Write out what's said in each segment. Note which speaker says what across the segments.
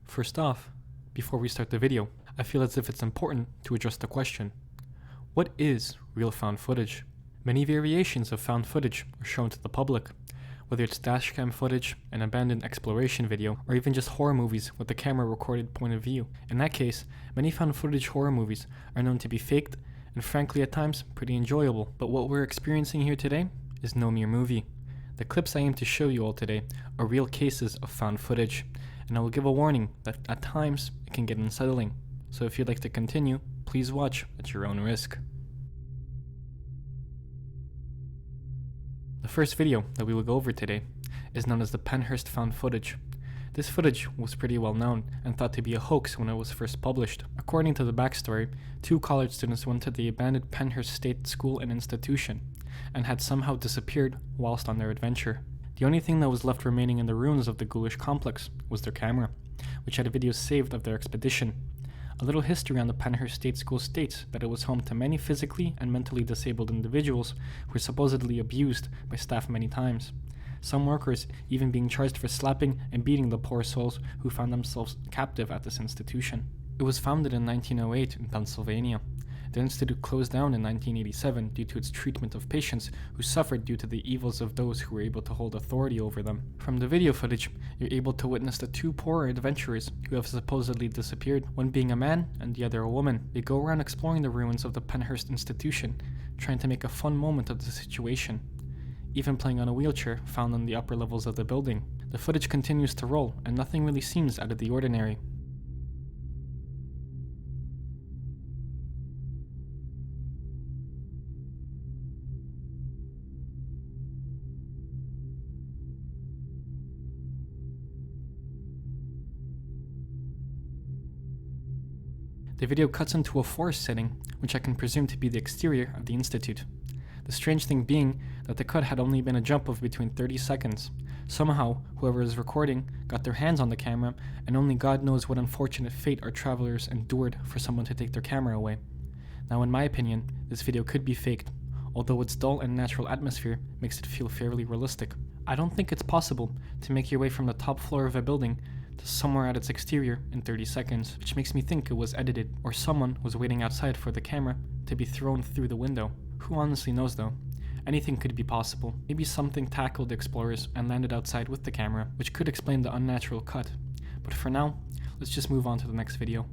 Speaker 1: First off, before we start the video, I feel as if it's important to address the question: what is real found footage? Many variations of found footage are shown to the public, whether it's dashcam footage, an abandoned exploration video, or even just horror movies with the camera recorded point of view. In that case, many found footage horror movies are known to be faked and frankly at times pretty enjoyable. But what we're experiencing here today is no mere movie. The clips I aim to show you all today are real cases of found footage, and I will give a warning that at times it can get unsettling. So if you'd like to continue, please watch at your own risk. The first video that we will go over today is known as the Pennhurst found footage. This footage was pretty well known and thought to be a hoax when it was first published. According to the backstory, two college students went to the abandoned Pennhurst State School and Institution and had somehow disappeared whilst on their adventure. The only thing that was left remaining in the ruins of the ghoulish complex was their camera, which had videos saved of their expedition. A little history on the Pennhurst State School states that it was home to many physically and mentally disabled individuals who were supposedly abused by staff many times. Some workers even being charged for slapping and beating the poor souls who found themselves captive at this institution. It was founded in 1908 in Pennsylvania. The institute closed down in 1987 due to its treatment of patients who suffered due to the evils of those who were able to hold authority over them. From the video footage, you're able to witness the two poor adventurers who have supposedly disappeared, one being a man and the other a woman. They go around exploring the ruins of the Pennhurst institution, trying to make a fun moment of the situation, even playing on a wheelchair found on the upper levels of the building. The footage continues to roll, and nothing really seems out of the ordinary. The video cuts into a forest setting, which I can presume to be the exterior of the institute. The strange thing being that the cut had only been a jump of between 30 seconds. Somehow, whoever is recording got their hands on the camera, and only God knows what unfortunate fate our travelers endured for someone to take their camera away. Now, in my opinion, this video could be faked, although its dull and natural atmosphere makes it feel fairly realistic. I don't think it's possible to make your way from the top floor of a building to somewhere at its exterior in 30 seconds, which makes me think it was edited, or someone was waiting outside for the camera to be thrown through the window. Who honestly knows though? Anything could be possible. Maybe something tackled the explorers and landed outside with the camera, which could explain the unnatural cut. But for now, let's just move on to the next video.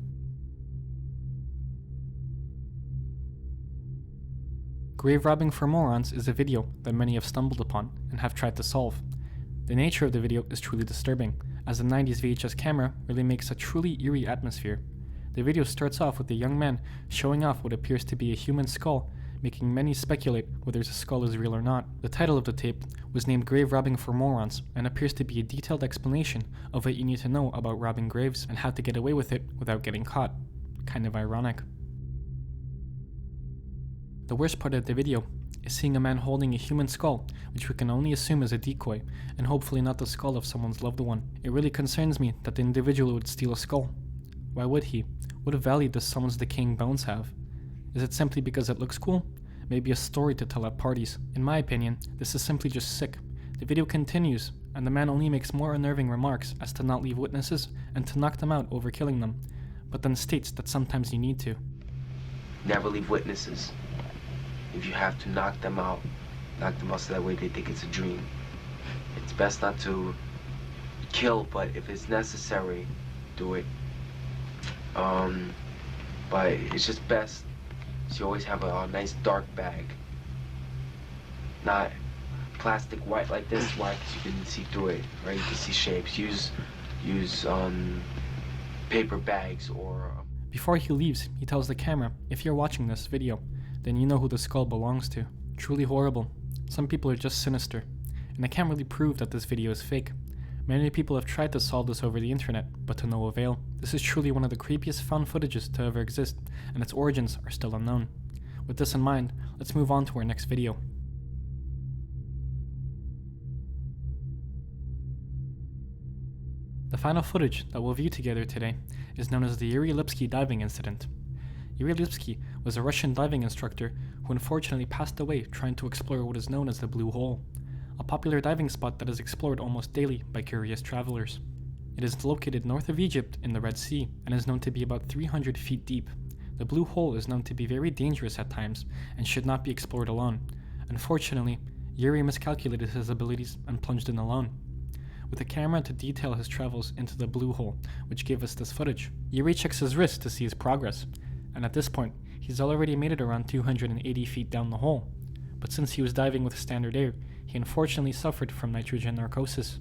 Speaker 1: Grave robbing for morons is a video that many have stumbled upon and have tried to solve. The nature of the video is truly disturbing, as the 90s VHS camera really makes a truly eerie atmosphere. The video starts off with a young man showing off what appears to be a human skull, making many speculate whether the skull is real or not. The title of the tape was named Grave Robbing for Morons and appears to be a detailed explanation of what you need to know about robbing graves and how to get away with it without getting caught. Kind of ironic. The worst part of the video is seeing a man holding a human skull, which we can only assume is a decoy, and hopefully not the skull of someone's loved one. It really concerns me that the individual would steal a skull. Why would he? What value does someone's decaying bones have? Is it simply because it looks cool? Maybe a story to tell at parties? In my opinion, this is simply just sick. The video continues, and the man only makes more unnerving remarks as to not leave witnesses and to knock them out over killing them, but then states that sometimes you need to.
Speaker 2: Never leave witnesses. If you have to knock them out so that way they think it's a dream. It's best not to kill, but if it's necessary, do it. But it's just best to always have a nice dark bag. Not plastic white like this, white because you can see through it, right? You can see shapes. Use paper bags or...
Speaker 1: Before he leaves, he tells the camera, if you're watching this video, then you know who the skull belongs to. Truly horrible. Some people are just sinister, and I can't really prove that this video is fake. Many people have tried to solve this over the internet, but to no avail. This is truly one of the creepiest found footages to ever exist, and its origins are still unknown. With this in mind, let's move on to our next video. The final footage that we'll view together today is known as the Yuri Lipsky diving incident. Yuri Lipsky was a Russian diving instructor who unfortunately passed away trying to explore what is known as the Blue Hole, a popular diving spot that is explored almost daily by curious travelers. It is located north of Egypt in the Red Sea and is known to be about 300 feet deep. The blue hole is known to be very dangerous at times and should not be explored alone. Unfortunately, Yuri miscalculated his abilities and plunged in alone. With a camera to detail his travels into the blue hole, which gave us this footage, Yuri checks his wrist to see his progress, and at this point, he's already made it around 280 feet down the hole. But since he was diving with standard air, he unfortunately suffered from nitrogen narcosis,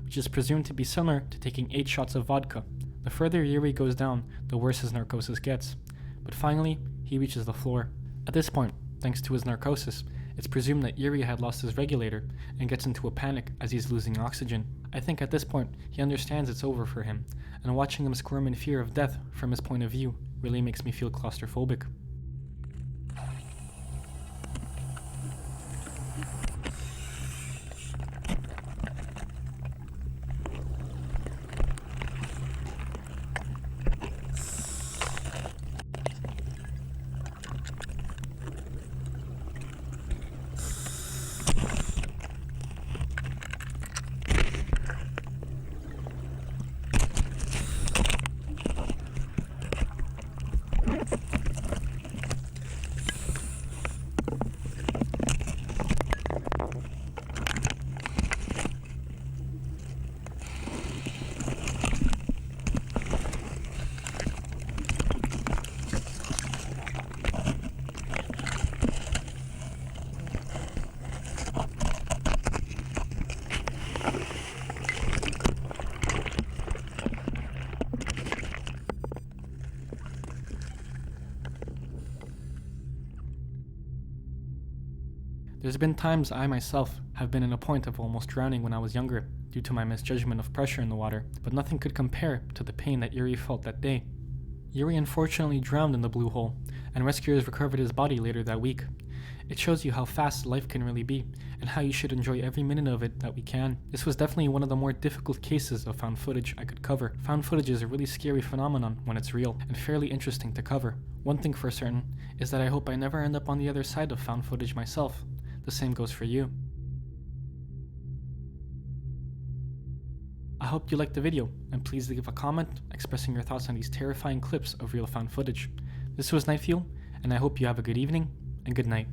Speaker 1: which is presumed to be similar to taking 8 shots of vodka. The further Yuri goes down, the worse his narcosis gets. But finally, he reaches the floor. At this point, thanks to his narcosis, it's presumed that Yuri had lost his regulator and gets into a panic as he's losing oxygen. I think at this point, he understands it's over for him, and watching him squirm in fear of death from his point of view really makes me feel claustrophobic. There's been times I myself have been in a point of almost drowning when I was younger due to my misjudgment of pressure in the water, but nothing could compare to the pain that Yuri felt that day. Yuri unfortunately drowned in the blue hole, and rescuers recovered his body later that week. It shows you how fast life can really be, and how you should enjoy every minute of it that we can. This was definitely one of the more difficult cases of found footage I could cover. Found footage is a really scary phenomenon when it's real, and fairly interesting to cover. One thing for certain is that I hope I never end up on the other side of found footage myself. The same goes for you. I hope you liked the video, and please leave a comment expressing your thoughts on these terrifying clips of real found footage. This was NightFuel, and I hope you have a good evening and good night.